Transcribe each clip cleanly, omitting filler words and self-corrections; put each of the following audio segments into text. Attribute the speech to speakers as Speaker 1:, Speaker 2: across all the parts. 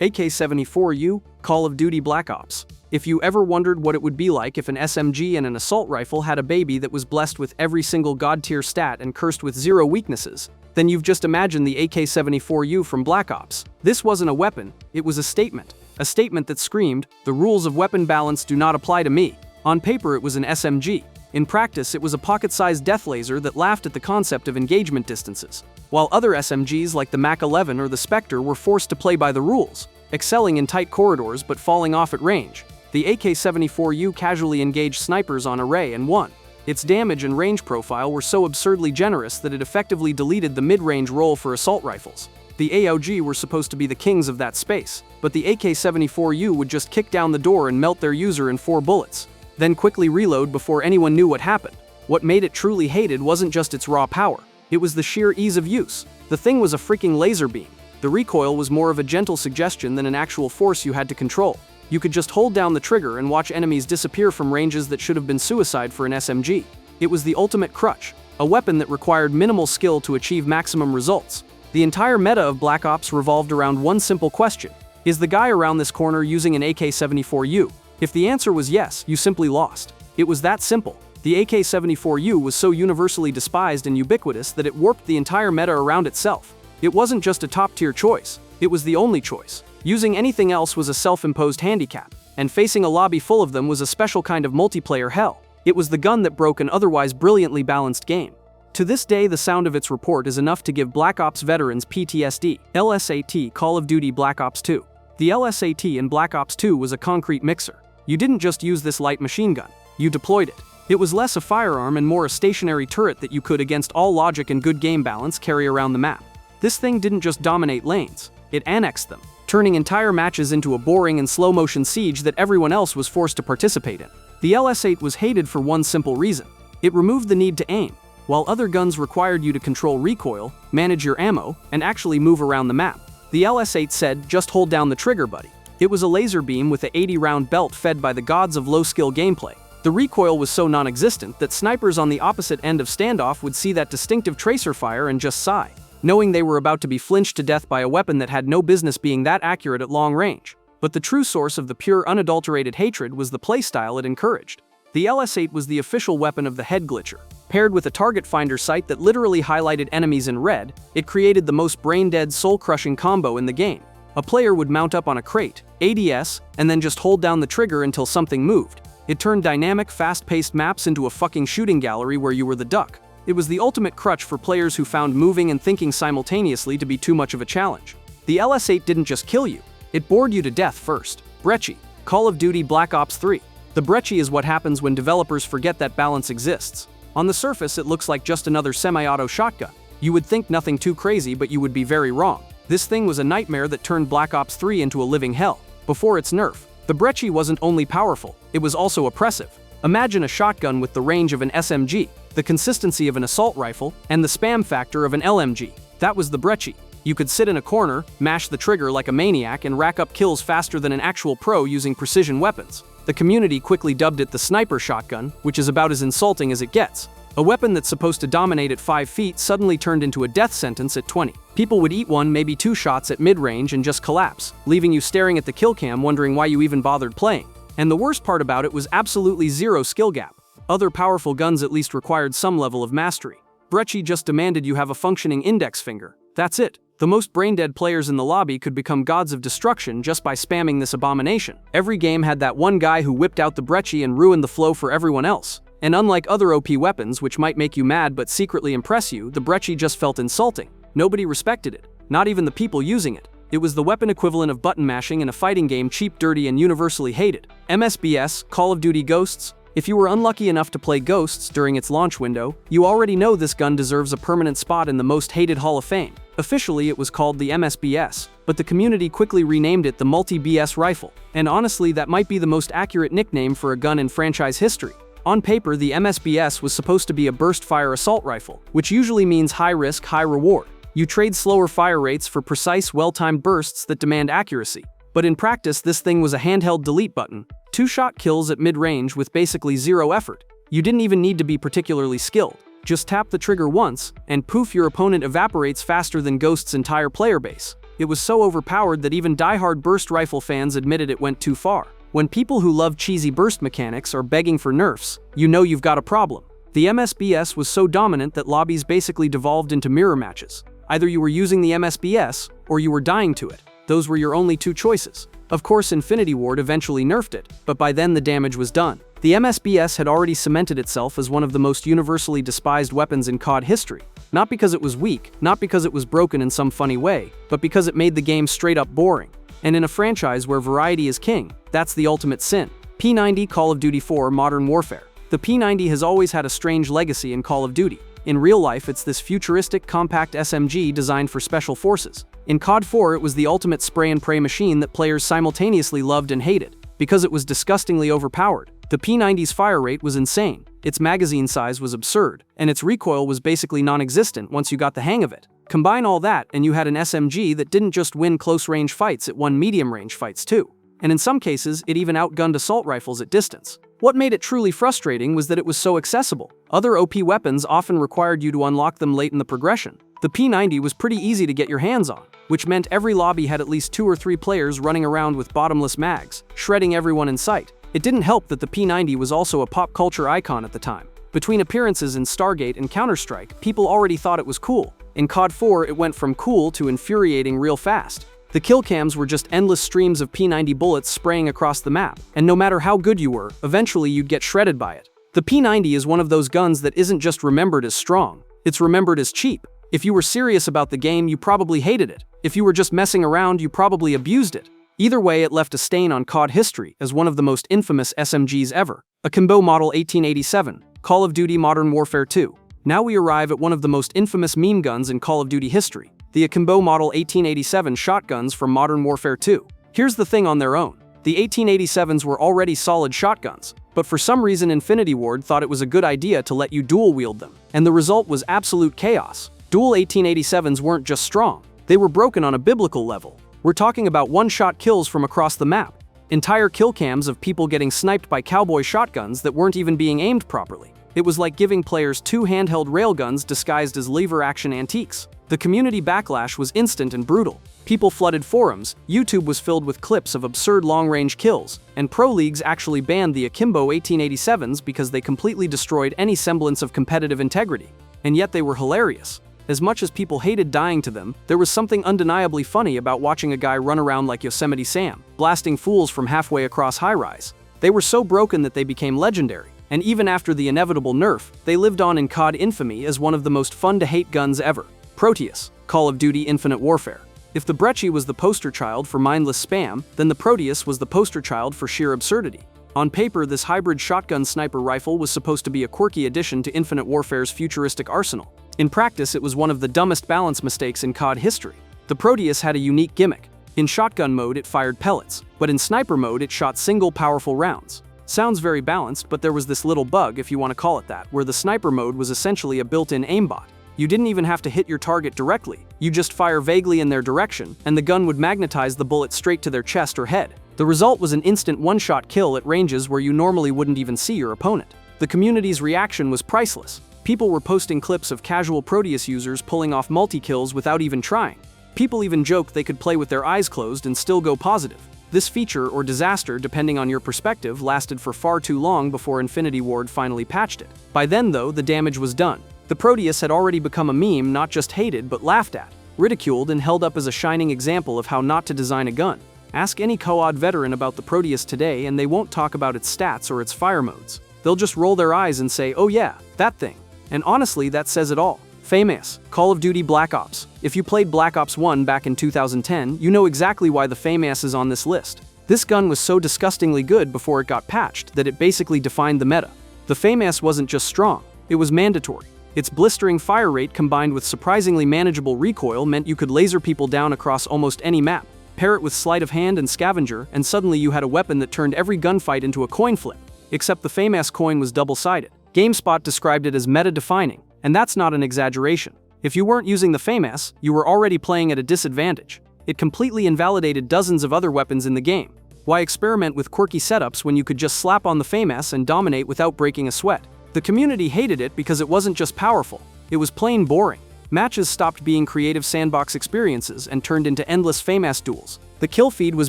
Speaker 1: AK-74U, Call of Duty Black Ops. If you ever wondered what it would be like if an SMG and an assault rifle had a baby that was blessed with every single god-tier stat and cursed with zero weaknesses, then you've just imagined the AK-74U from Black Ops. This wasn't a weapon, it was a statement. A statement that screamed, "The rules of weapon balance do not apply to me." On paper it was an SMG. In practice it was a pocket-sized death laser that laughed at the concept of engagement distances. While other SMGs like the MAC-11 or the Spectre were forced to play by the rules, excelling in tight corridors but falling off at range, the AK-74U casually engaged snipers on array and won. Its damage and range profile were so absurdly generous that it effectively deleted the mid-range role for assault rifles. The AOG were supposed to be the kings of that space, but the AK-74U would just kick down the door and melt their user in 4 bullets, then quickly reload before anyone knew what happened. What made it truly hated wasn't just its raw power, it was the sheer ease of use. The thing was a freaking laser beam. The recoil was more of a gentle suggestion than an actual force you had to control. You could just hold down the trigger and watch enemies disappear from ranges that should have been suicide for an SMG. It was the ultimate crutch, a weapon that required minimal skill to achieve maximum results. The entire meta of Black Ops revolved around one simple question: is the guy around this corner using an AK-74U? If the answer was yes, you simply lost. It was that simple. The AK-74U was so universally despised and ubiquitous that it warped the entire meta around itself. It wasn't just a top-tier choice, it was the only choice. Using anything else was a self-imposed handicap, and facing a lobby full of them was a special kind of multiplayer hell. It was the gun that broke an otherwise brilliantly balanced game. To this day, the sound of its report is enough to give Black Ops veterans PTSD. LSAT Call of Duty Black Ops 2. The LSAT in Black Ops 2 was a concrete mixer. You didn't just use this light machine gun, you deployed it. It was less a firearm and more a stationary turret that you could, against all logic and good game balance, carry around the map. This thing didn't just dominate lanes, it annexed them, turning entire matches into a boring and slow-motion siege that everyone else was forced to participate in. The LS8 was hated for one simple reason: it removed the need to aim. While other guns required you to control recoil, manage your ammo, and actually move around the map, the LS8 said, "Just hold down the trigger, buddy." It was a laser beam with a 80-round belt fed by the gods of low-skill gameplay. The recoil was so non-existent that snipers on the opposite end of standoff would see that distinctive tracer fire and just sigh, knowing they were about to be flinched to death by a weapon that had no business being that accurate at long range. But the true source of the pure, unadulterated hatred was the playstyle it encouraged. The LS8 was the official weapon of the head glitcher. Paired with a target finder sight that literally highlighted enemies in red, it created the most brain-dead, soul-crushing combo in the game. A player would mount up on a crate, ADS, and then just hold down the trigger until something moved. It turned dynamic, fast-paced maps into a fucking shooting gallery where you were the duck. It was the ultimate crutch for players who found moving and thinking simultaneously to be too much of a challenge. The LS8 didn't just kill you, it bored you to death first. Brecci, Call of Duty Black Ops 3. The Brecci is what happens when developers forget that balance exists. On the surface, it looks like just another semi-auto shotgun. You would think nothing too crazy, but you would be very wrong. This thing was a nightmare that turned Black Ops 3 into a living hell. Before its nerf, the Brecci wasn't only powerful, it was also oppressive. Imagine a shotgun with the range of an SMG, the consistency of an assault rifle, and the spam factor of an LMG. That was the Brecci. You could sit in a corner, mash the trigger like a maniac, and rack up kills faster than an actual pro using precision weapons. The community quickly dubbed it the sniper shotgun, which is about as insulting as it gets. A weapon that's supposed to dominate at 5 feet suddenly turned into a death sentence at 20. People would eat one, maybe 2 shots at mid-range and just collapse, leaving you staring at the kill cam wondering why you even bothered playing. And the worst part about it was absolutely zero skill gap. Other powerful guns at least required some level of mastery. Brecci just demanded you have a functioning index finger. That's it. The most brain-dead players in the lobby could become gods of destruction just by spamming this abomination. Every game had that one guy who whipped out the Brecci and ruined the flow for everyone else. And unlike other OP weapons which might make you mad but secretly impress you, the Brecci just felt insulting. Nobody respected it, not even the people using it. It was the weapon equivalent of button mashing in a fighting game, cheap, dirty, and universally hated. MSBS, Call of Duty Ghosts. If you were unlucky enough to play Ghosts during its launch window, you already know this gun deserves a permanent spot in the most hated Hall of Fame. Officially, it was called the MSBS, but the community quickly renamed it the Multi-BS Rifle. And honestly, that might be the most accurate nickname for a gun in franchise history. On paper, the MSBS was supposed to be a burst-fire assault rifle, which usually means high risk, high reward. You trade slower fire rates for precise, well-timed bursts that demand accuracy. But in practice, this thing was a handheld delete button, 2-shot kills at mid-range with basically zero effort. You didn't even need to be particularly skilled. Just tap the trigger once, and poof, your opponent evaporates faster than Ghost's entire player base. It was so overpowered that even die-hard burst rifle fans admitted it went too far. When people who love cheesy burst mechanics are begging for nerfs, you know you've got a problem. The MSBS was so dominant that lobbies basically devolved into mirror matches. Either you were using the MSBS, or you were dying to it. Those were your only two choices. Of course, Infinity Ward eventually nerfed it, but by then the damage was done. The MSBS had already cemented itself as one of the most universally despised weapons in COD history. Not because it was weak, not because it was broken in some funny way, but because it made the game straight up boring. And in a franchise where variety is king, that's the ultimate sin. P90 Call of Duty 4 Modern Warfare. The P90 has always had a strange legacy in Call of Duty. In real life, it's this futuristic, compact SMG designed for special forces. In COD 4, it was the ultimate spray-and-pray machine that players simultaneously loved and hated. Because it was disgustingly overpowered, the P90's fire rate was insane, its magazine size was absurd, and its recoil was basically non-existent once you got the hang of it. Combine all that, and you had an SMG that didn't just win close-range fights, it won medium-range fights too. And in some cases, it even outgunned assault rifles at distance. What made it truly frustrating was that it was so accessible. Other OP weapons often required you to unlock them late in the progression. The P90 was pretty easy to get your hands on, which meant every lobby had at least 2 or 3 players running around with bottomless mags, shredding everyone in sight. It didn't help that the P90 was also a pop culture icon at the time. Between appearances in Stargate and Counter-Strike, people already thought it was cool. In COD 4, it went from cool to infuriating real fast. The kill cams were just endless streams of P90 bullets spraying across the map, and no matter how good you were, eventually you'd get shredded by it. The P90 is one of those guns that isn't just remembered as strong, it's remembered as cheap. If you were serious about the game, you probably hated it. If you were just messing around, you probably abused it. Either way, it left a stain on COD history as one of the most infamous SMGs ever. Akimbo Model 1887, Call of Duty Modern Warfare 2. Now we arrive at one of the most infamous meme guns in Call of Duty history, the Akimbo Model 1887 shotguns from Modern Warfare 2. Here's the thing on their own. The 1887s were already solid shotguns, but for some reason Infinity Ward thought it was a good idea to let you dual-wield them, and the result was absolute chaos. Dual 1887s weren't just strong, they were broken on a biblical level. We're talking about one-shot kills from across the map. Entire kill cams of people getting sniped by cowboy shotguns that weren't even being aimed properly. It was like giving players 2 handheld railguns disguised as lever-action antiques. The community backlash was instant and brutal. People flooded forums, YouTube was filled with clips of absurd long-range kills, and pro leagues actually banned the Akimbo 1887s because they completely destroyed any semblance of competitive integrity. And yet they were hilarious. As much as people hated dying to them, there was something undeniably funny about watching a guy run around like Yosemite Sam, blasting fools from halfway across high-rise. They were so broken that they became legendary, and even after the inevitable nerf, they lived on in COD infamy as one of the most fun-to-hate guns ever. Proteus, Call of Duty Infinite Warfare. If the Brecci was the poster child for mindless spam, then the Proteus was the poster child for sheer absurdity. On paper, this hybrid shotgun sniper rifle was supposed to be a quirky addition to Infinite Warfare's futuristic arsenal. In practice, it was one of the dumbest balance mistakes in COD history. The Proteus had a unique gimmick. In shotgun mode, it fired pellets, but in sniper mode, it shot single powerful rounds. Sounds very balanced, but there was this little bug, if you want to call it that, where the sniper mode was essentially a built-in aimbot. You didn't even have to hit your target directly, you just fire vaguely in their direction, and the gun would magnetize the bullet straight to their chest or head. The result was an instant one-shot kill at ranges where you normally wouldn't even see your opponent. The community's reaction was priceless. People were posting clips of casual Proteus users pulling off multi-kills without even trying. People even joked they could play with their eyes closed and still go positive. This feature, or disaster depending on your perspective, lasted for far too long before Infinity Ward finally patched it. By then though, the damage was done. The Proteus had already become a meme, not just hated but laughed at, ridiculed, and held up as a shining example of how not to design a gun. Ask any COD veteran about the Proteus today and they won't talk about its stats or its fire modes. They'll just roll their eyes and say, oh yeah, that thing. And honestly, that says it all. FAMAS, Call of Duty Black Ops. If you played Black Ops 1 back in 2010, you know exactly why the FAMAS is on this list. This gun was so disgustingly good before it got patched that it basically defined the meta. The FAMAS wasn't just strong, it was mandatory. Its blistering fire rate combined with surprisingly manageable recoil meant you could laser people down across almost any map. Pair it with sleight of hand and scavenger, and suddenly you had a weapon that turned every gunfight into a coin flip. Except the FAMAS coin was double-sided. GameSpot described it as meta-defining, and that's not an exaggeration. If you weren't using the FAMAS, you were already playing at a disadvantage. It completely invalidated dozens of other weapons in the game. Why experiment with quirky setups when you could just slap on the FAMAS and dominate without breaking a sweat? The community hated it because it wasn't just powerful, it was plain boring. Matches stopped being creative sandbox experiences and turned into endless FAMAS duels. The kill feed was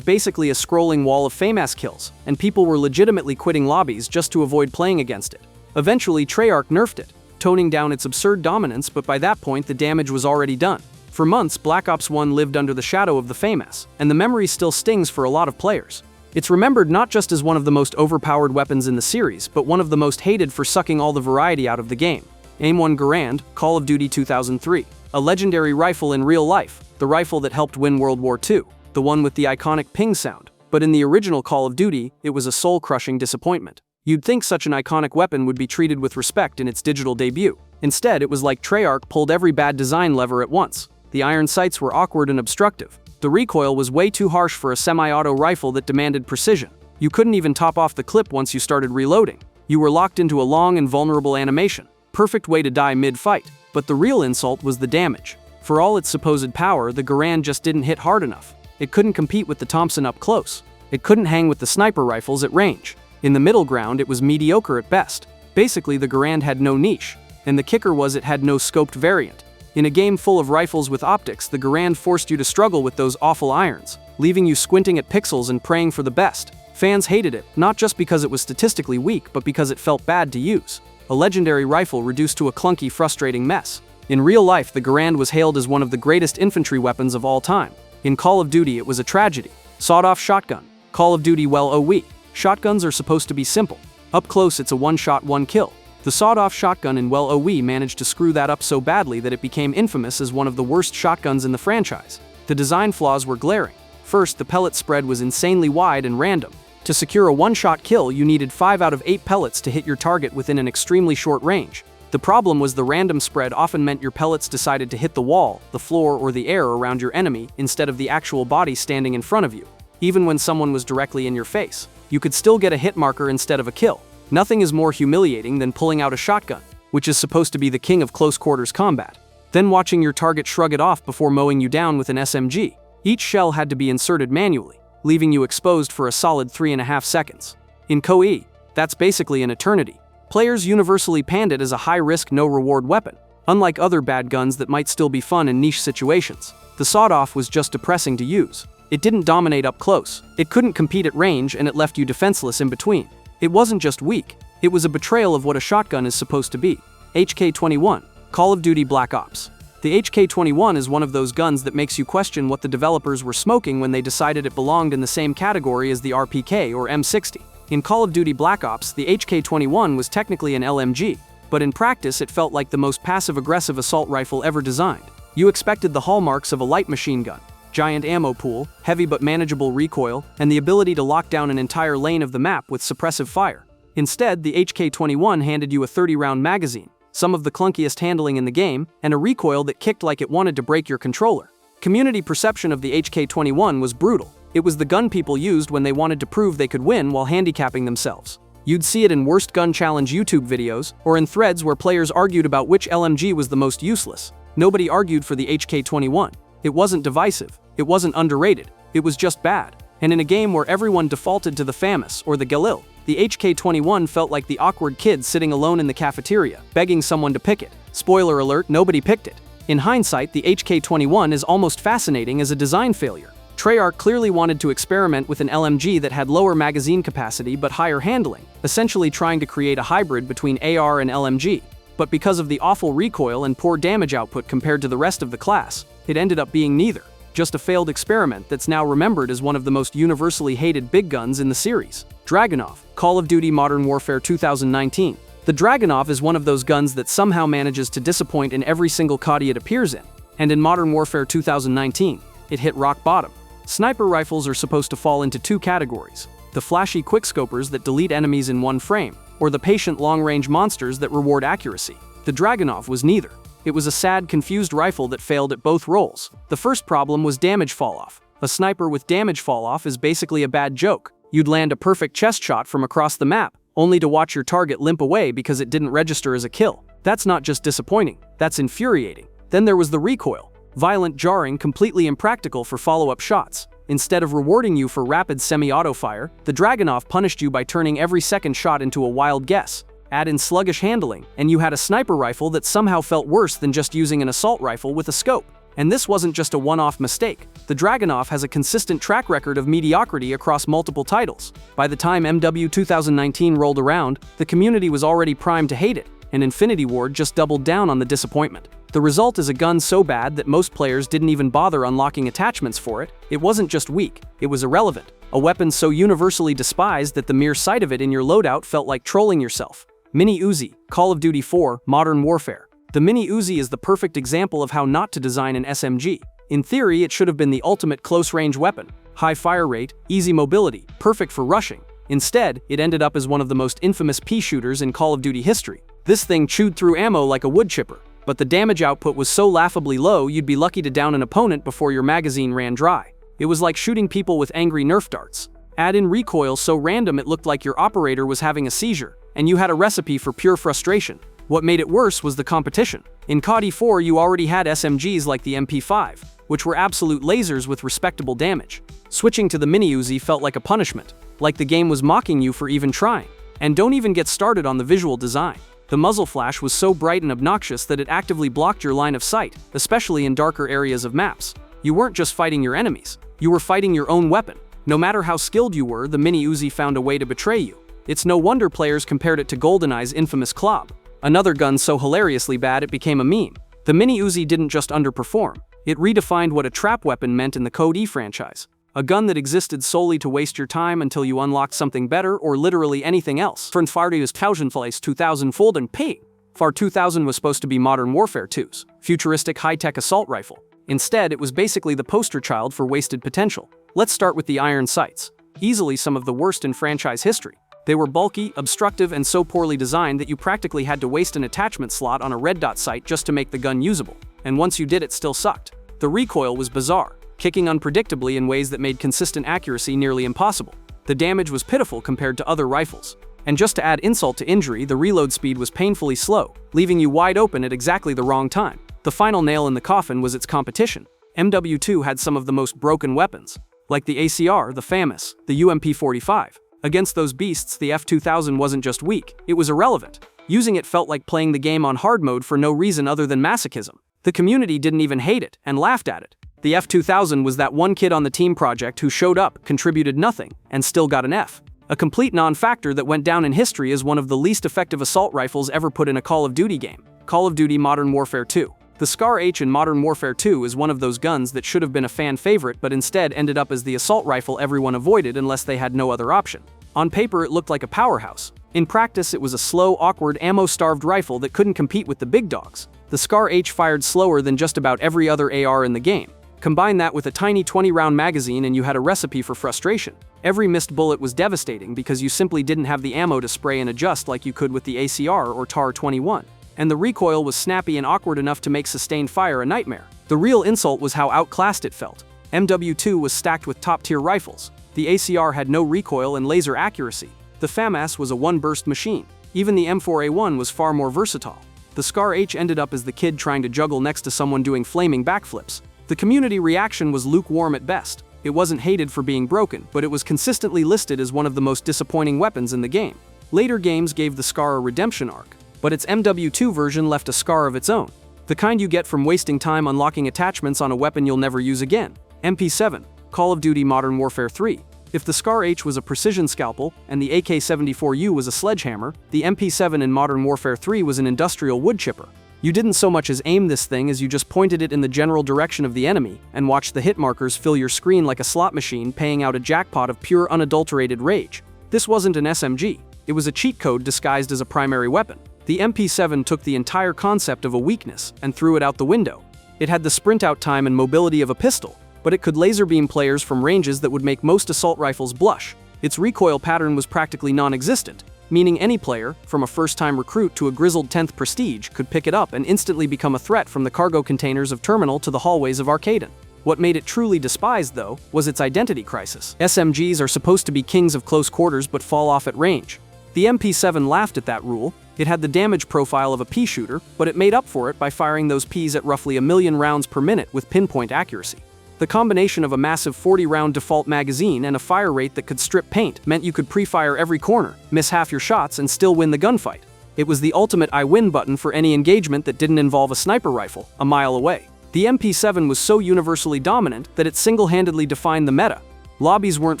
Speaker 1: basically a scrolling wall of FAMAS kills, and people were legitimately quitting lobbies just to avoid playing against it. Eventually, Treyarch nerfed it, toning down its absurd dominance, but by that point the damage was already done. For months, Black Ops 1 lived under the shadow of the FAMAS, and the memory still stings for a lot of players. It's remembered not just as one of the most overpowered weapons in the series, but one of the most hated for sucking all the variety out of the game. M1 Garand, Call of Duty 2003. A legendary rifle in real life, the rifle that helped win World War II, the one with the iconic ping sound. But in the original Call of Duty, it was a soul-crushing disappointment. You'd think such an iconic weapon would be treated with respect in its digital debut. Instead, it was like Treyarch pulled every bad design lever at once. The iron sights were awkward and obstructive. The recoil was way too harsh for a semi-auto rifle that demanded precision. You couldn't even top off the clip once you started reloading. You were locked into a long and vulnerable animation. Perfect way to die mid-fight. But the real insult was the damage. For all its supposed power, the Garand just didn't hit hard enough. It couldn't compete with the Thompson up close. It couldn't hang with the sniper rifles at range. In the middle ground, it was mediocre at best. Basically, the Garand had no niche. And the kicker was it had no scoped variant. In a game full of rifles with optics, the Garand forced you to struggle with those awful irons, leaving you squinting at pixels and praying for the best. Fans hated it, not just because it was statistically weak, but because it felt bad to use. A legendary rifle reduced to a clunky, frustrating mess. In real life, the Garand was hailed as one of the greatest infantry weapons of all time. In Call of Duty, it was a tragedy. Sawed-off shotgun. Call of Duty, well, oh wee. Shotguns are supposed to be simple. Up close, it's a one-shot, one-kill. The sawed-off shotgun in Well OE managed to screw that up so badly that it became infamous as one of the worst shotguns in the franchise. The design flaws were glaring. First, the pellet spread was insanely wide and random. To secure a one-shot kill, you needed 5 out of 8 pellets to hit your target within an extremely short range. The problem was the random spread often meant your pellets decided to hit the wall, the floor, or the air around your enemy instead of the actual body standing in front of you. Even when someone was directly in your face, you could still get a hit marker instead of a kill. Nothing is more humiliating than pulling out a shotgun, which is supposed to be the king of close-quarters combat, then watching your target shrug it off before mowing you down with an SMG. Each shell had to be inserted manually, leaving you exposed for a solid 3.5 seconds. In CoE, that's basically an eternity. Players universally panned it as a high-risk, no-reward weapon. Unlike other bad guns that might still be fun in niche situations, the sawed-off was just depressing to use. It didn't dominate up close, it couldn't compete at range, and it left you defenseless in between. It wasn't just weak, it was a betrayal of what a shotgun is supposed to be. HK-21, Call of Duty Black Ops. The HK-21 is one of those guns that makes you question what the developers were smoking when they decided it belonged in the same category as the RPK or M60. In Call of Duty Black Ops, the HK-21 was technically an LMG, but in practice it felt like the most passive-aggressive assault rifle ever designed. You expected the hallmarks of a light machine gun: giant ammo pool, heavy but manageable recoil, and the ability to lock down an entire lane of the map with suppressive fire. Instead, the HK-21 handed you a 30-round magazine, some of the clunkiest handling in the game, and a recoil that kicked like it wanted to break your controller. Community perception of the HK-21 was brutal. It was the gun people used when they wanted to prove they could win while handicapping themselves. You'd see it in Worst Gun Challenge YouTube videos, or in threads where players argued about which LMG was the most useless. Nobody argued for the HK-21. It wasn't divisive, it wasn't underrated, it was just bad. And in a game where everyone defaulted to the FAMAS or the Galil, the HK-21 felt like the awkward kid sitting alone in the cafeteria, begging someone to pick it. Spoiler alert, nobody picked it. In hindsight, the HK-21 is almost fascinating as a design failure. Treyarch clearly wanted to experiment with an LMG that had lower magazine capacity but higher handling, essentially trying to create a hybrid between AR and LMG. But because of the awful recoil and poor damage output compared to the rest of the class, it ended up being neither. Just a failed experiment that's now remembered as one of the most universally hated big guns in the series. Dragunov, Call of Duty Modern Warfare 2019. The Dragunov is one of those guns that somehow manages to disappoint in every single COD it appears in, and in Modern Warfare 2019, it hit rock bottom. Sniper rifles are supposed to fall into two categories: the flashy quickscopers that delete enemies in one frame, or the patient long-range monsters that reward accuracy. The Dragunov was neither. It was a sad, confused rifle that failed at both roles. The first problem was damage falloff. A sniper with damage falloff is basically a bad joke. You'd land a perfect chest shot from across the map, only to watch your target limp away because it didn't register as a kill. That's not just disappointing, that's infuriating. Then there was the recoil. Violent, jarring, completely impractical for follow-up shots. Instead of rewarding you for rapid semi-auto fire, the Dragunov punished you by turning every second shot into a wild guess. Add in sluggish handling, and you had a sniper rifle that somehow felt worse than just using an assault rifle with a scope. And this wasn't just a one-off mistake. The Dragunov has a consistent track record of mediocrity across multiple titles. By the time MW 2019 rolled around, the community was already primed to hate it, and Infinity Ward just doubled down on the disappointment. The result is a gun so bad that most players didn't even bother unlocking attachments for it. It wasn't just weak, it was irrelevant. A weapon so universally despised that the mere sight of it in your loadout felt like trolling yourself. Mini Uzi, Call of Duty 4, Modern Warfare. The Mini Uzi is the perfect example of how not to design an SMG. In theory, it should have been the ultimate close-range weapon. High fire rate, easy mobility, perfect for rushing. Instead, it ended up as one of the most infamous pea shooters in Call of Duty history. This thing chewed through ammo like a wood chipper, but the damage output was so laughably low you'd be lucky to down an opponent before your magazine ran dry. It was like shooting people with angry Nerf darts. Add in recoil so random it looked like your operator was having a seizure, and you had a recipe for pure frustration. What made it worse was the competition. In COD 4 you already had SMGs like the MP5, which were absolute lasers with respectable damage. Switching to the Mini Uzi felt like a punishment, like the game was mocking you for even trying. And don't even get started on the visual design. The muzzle flash was so bright and obnoxious that it actively blocked your line of sight, especially in darker areas of maps. You weren't just fighting your enemies, you were fighting your own weapon. No matter how skilled you were, the Mini Uzi found a way to betray you. It's no wonder players compared it to GoldenEye's infamous Klob, another gun so hilariously bad it became a meme. The Mini Uzi didn't just underperform, it redefined what a trap weapon meant in the COD franchise. A gun that existed solely to waste your time until you unlocked something better or literally anything else. Von Fardius Tausendfleisch 2000 Folden P. FAR 2000 was supposed to be Modern Warfare 2's futuristic high-tech assault rifle. Instead, it was basically the poster child for wasted potential. Let's start with the iron sights. Easily some of the worst in franchise history. They were bulky, obstructive, and so poorly designed that you practically had to waste an attachment slot on a red dot sight just to make the gun usable. And once you did, it still sucked. The recoil was bizarre, kicking unpredictably in ways that made consistent accuracy nearly impossible. The damage was pitiful compared to other rifles. And just to add insult to injury, the reload speed was painfully slow, leaving you wide open at exactly the wrong time. The final nail in the coffin was its competition. MW2 had some of the most broken weapons, like the ACR, the FAMAS, the UMP45. Against those beasts, the F2000 wasn't just weak, it was irrelevant. Using it felt like playing the game on hard mode for no reason other than masochism. The community didn't even hate it, and laughed at it. The F2000 was that one kid on the team project who showed up, contributed nothing, and still got an F. A complete non-factor that went down in history as one of the least effective assault rifles ever put in a Call of Duty game. Call of Duty Modern Warfare 2. The SCAR H in Modern Warfare 2 is one of those guns that should have been a fan favorite but instead ended up as the assault rifle everyone avoided unless they had no other option. On paper it looked like a powerhouse. In practice it was a slow, awkward, ammo-starved rifle that couldn't compete with the big dogs. The SCAR H fired slower than just about every other AR in the game. Combine that with a tiny 20-round magazine and you had a recipe for frustration. Every missed bullet was devastating because you simply didn't have the ammo to spray and adjust like you could with the ACR or TAR-21. And the recoil was snappy and awkward enough to make sustained fire a nightmare. The real insult was how outclassed it felt. MW2 was stacked with top-tier rifles. The ACR had no recoil and laser accuracy. The FAMAS was a one-burst machine. Even the M4A1 was far more versatile. The SCAR H ended up as the kid trying to juggle next to someone doing flaming backflips. The community reaction was lukewarm at best. It wasn't hated for being broken, but it was consistently listed as one of the most disappointing weapons in the game. Later games gave the SCAR a redemption arc, but its MW2 version left a scar of its own. The kind you get from wasting time unlocking attachments on a weapon you'll never use again. MP7, Call of Duty Modern Warfare 3. If the SCAR H was a precision scalpel, and the AK-74U was a sledgehammer, the MP7 in Modern Warfare 3 was an industrial wood chipper. You didn't so much as aim this thing as you just pointed it in the general direction of the enemy, and watched the hit markers fill your screen like a slot machine paying out a jackpot of pure unadulterated rage. This wasn't an SMG. It was a cheat code disguised as a primary weapon. The MP7 took the entire concept of a weakness and threw it out the window. It had the sprint out time and mobility of a pistol, but it could laser beam players from ranges that would make most assault rifles blush. Its recoil pattern was practically non-existent, meaning any player, from a first-time recruit to a grizzled 10th prestige, could pick it up and instantly become a threat from the cargo containers of Terminal to the hallways of Arcaden. What made it truly despised, though, was its identity crisis. SMGs are supposed to be kings of close quarters but fall off at range. The MP7 laughed at that rule. It had the damage profile of a pea shooter, but it made up for it by firing those peas at roughly 1,000,000 rounds per minute with pinpoint accuracy. The combination of a massive 40-round default magazine and a fire rate that could strip paint meant you could pre-fire every corner, miss half your shots, and still win the gunfight. It was the ultimate I win button for any engagement that didn't involve a sniper rifle, a mile away. The MP7 was so universally dominant that it single-handedly defined the meta. Lobbies weren't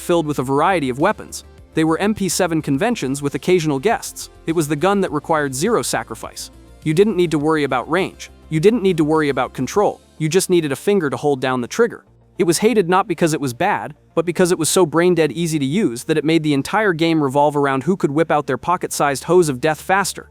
Speaker 1: filled with a variety of weapons. They were MP7 conventions with occasional guests. It was the gun that required zero sacrifice. You didn't need to worry about range. You didn't need to worry about control. You just needed a finger to hold down the trigger. It was hated not because it was bad, but because it was so brain-dead easy to use that it made the entire game revolve around who could whip out their pocket-sized hose of death faster.